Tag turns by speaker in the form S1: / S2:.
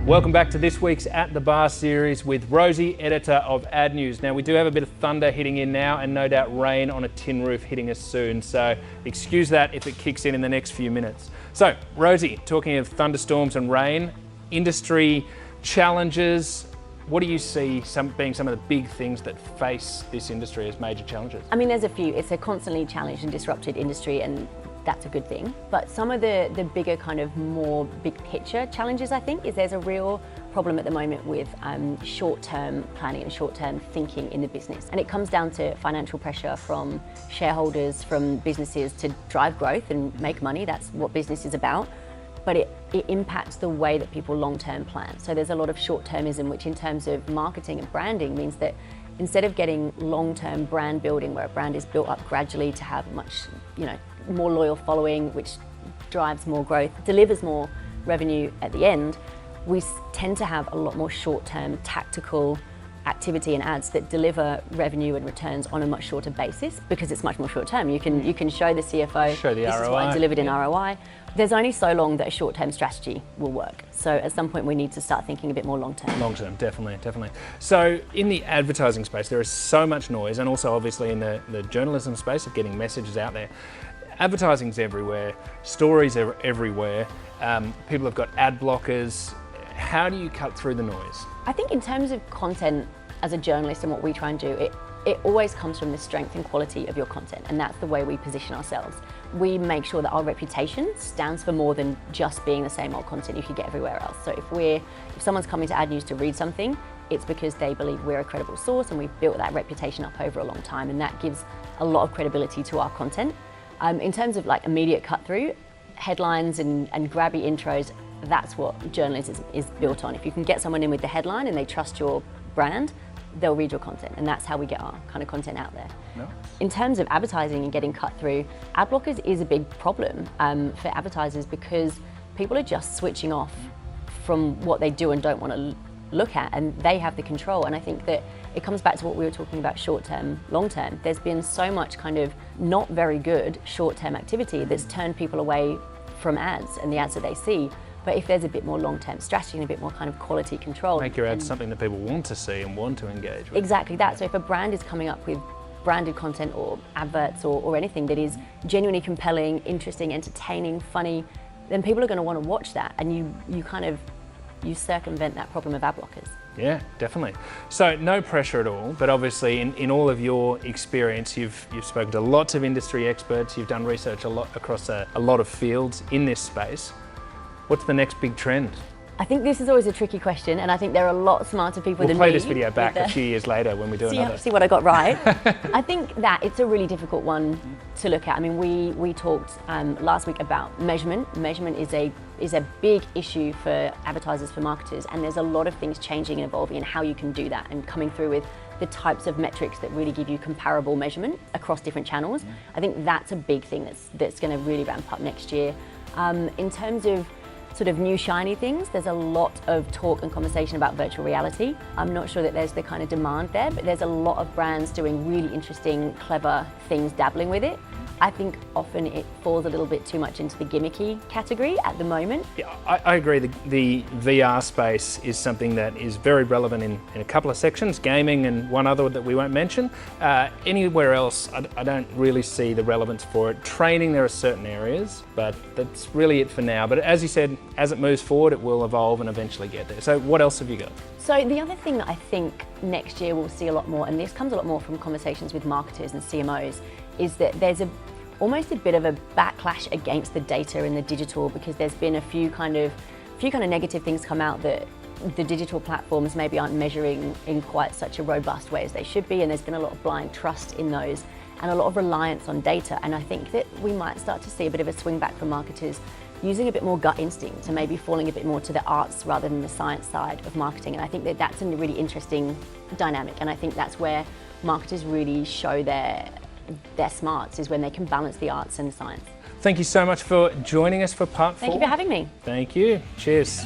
S1: Welcome back to this week's At the Bar series with Rosie, editor of AdNews. Now, we do have a bit of thunder hitting in now and no doubt rain on a tin roof hitting us soon, so excuse that if it kicks in the next few minutes. So, Rosie, talking of thunderstorms and rain, industry challenges, what do you see being some of the big things that face this industry as major challenges?
S2: I mean, there's a few. It's a constantly challenged and disrupted industry, and that's a good thing. But some of the bigger kind of more big picture challenges, I think, is there's a real problem at the moment with short-term planning and short-term thinking in the business. And it comes down to financial pressure from shareholders, from businesses to drive growth and make money. That's what business is about. But it impacts the way that people long-term plan. So there's a lot of short-termism, which in terms of marketing and branding means that instead of getting long-term brand building, where a brand is built up gradually to have much, more loyal following, which drives more growth, delivers more revenue at the end, we tend to have a lot more short-term tactical activity and ads that deliver revenue and returns on a much shorter basis because it's much more short-term. You can show the CFO,
S1: show the
S2: this
S1: ROI.
S2: is what I delivered in ROI. There's only so long that a short-term strategy will work. So at some point we need to start thinking a bit more long-term.
S1: Long-term, definitely. So in the advertising space, there is so much noise, and also obviously in the journalism space of getting messages out there. Advertising's everywhere, stories are everywhere, people have got ad blockers. How do you cut through the noise?
S2: I think in terms of content as a journalist and what we try and do, it always comes from the strength and quality of your content, and that's the way we position ourselves. We make sure that our reputation stands for more than just being the same old content you could get everywhere else. So if someone's coming to AdNews to read something, it's because they believe we're a credible source and we've built that reputation up over a long time, and that gives a lot of credibility to our content. In terms of like immediate cut through, headlines and grabby intros, that's what journalism is built on. If you can get someone in with the headline and they trust your brand, they'll read your content, and that's how we get our kind of content out there.
S1: No.
S2: In terms of advertising and getting cut through, ad blockers is a big problem for advertisers because people are just switching off from what they do and don't want to look at, and they have the control. And I think that it comes back to what we were talking about, short-term, long-term. There's been so much kind of not very good short-term activity that's turned people away from ads and the ads that they see. But if there's a bit more long-term strategy and a bit more kind of quality control.
S1: Make your ads something that people want to see and want to engage with.
S2: Exactly that. So if a brand is coming up with branded content or adverts or anything that is genuinely compelling, interesting, entertaining, funny, then people are going to want to watch that, and you circumvent that problem of ad blockers.
S1: Yeah, definitely. So no pressure at all, but obviously in all of your experience, you've spoken to lots of industry experts, you've done research across a lot of fields in this space. What's the next big trend?
S2: I think this is always a tricky question, and I think there are a lot smarter people than me.
S1: We'll play this video back a few years later when we do another.
S2: See what I got right. I think that it's a really difficult one to look at. I mean, we talked last week about measurement. Measurement is a big issue for advertisers, for marketers, and there's a lot of things changing and evolving in how you can do that, and coming through with the types of metrics that really give you comparable measurement across different channels. I think that's a big thing that's going to really ramp up next year. In terms of sort of new shiny things, there's a lot of talk and conversation about virtual reality. I'm not sure that there's the kind of demand there, but there's a lot of brands doing really interesting, clever things dabbling with it. I think often it falls a little bit too much into the gimmicky category at the moment.
S1: Yeah, I agree. The VR space is something that is very relevant in a couple of sections, gaming and one other that we won't mention. Anywhere else, I don't really see the relevance for it. Training, there are certain areas, but that's really it for now. But as you said, as it moves forward, it will evolve and eventually get there. So what else have you got?
S2: So the other thing that I think next year we'll see a lot more, and this comes a lot more from conversations with marketers and CMOs, is that there's almost a bit of a backlash against the data and the digital, because there's been a few kind of negative things come out that the digital platforms maybe aren't measuring in quite such a robust way as they should be, and there's been a lot of blind trust in those and a lot of reliance on data. And I think that we might start to see a bit of a swing back for marketers using a bit more gut instinct, to maybe falling a bit more to the arts rather than the science side of marketing. And I think that that's a really interesting dynamic, and I think that's where marketers really show their smarts, is when they can balance the arts and the science.
S1: Thank you so much for joining us for part 4.
S2: Thank you for having me.
S1: Thank you. Cheers.